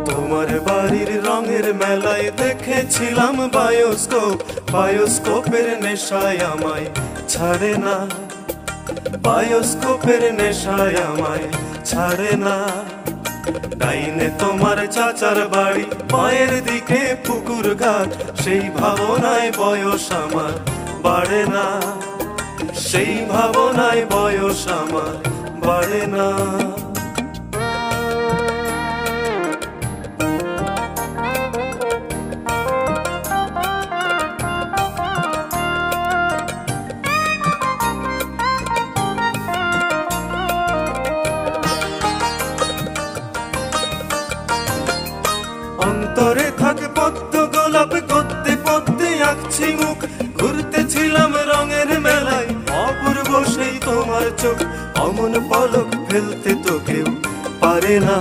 তোমার বাড়ির রঙের মেলায় দেখেছিলাম বায়োস্কোপ, বায়োস্কোপের নেশায় আমায় ছাড়ে না, বায়োস্কোপের নেশায় আমায় ছাড়ে না। ডাইনে তোমার চাচার বাড়ি, মায়ের দিকে পুকুর ঘাট, সেই ভাবনায় বয়স আমার বাড়ে না, সেই ভাবনায় বয়স আমার বাড়ে না। অন্তরে থাকে পদ্ম গোলাপ, করতে করতে আঁকছি মুখ, ঘুরতেছিলাম রঙের মেলায়, অপূর্ব সেই তোমার চোখ, অমন পলক ফেলতে তো কেউ পারে না।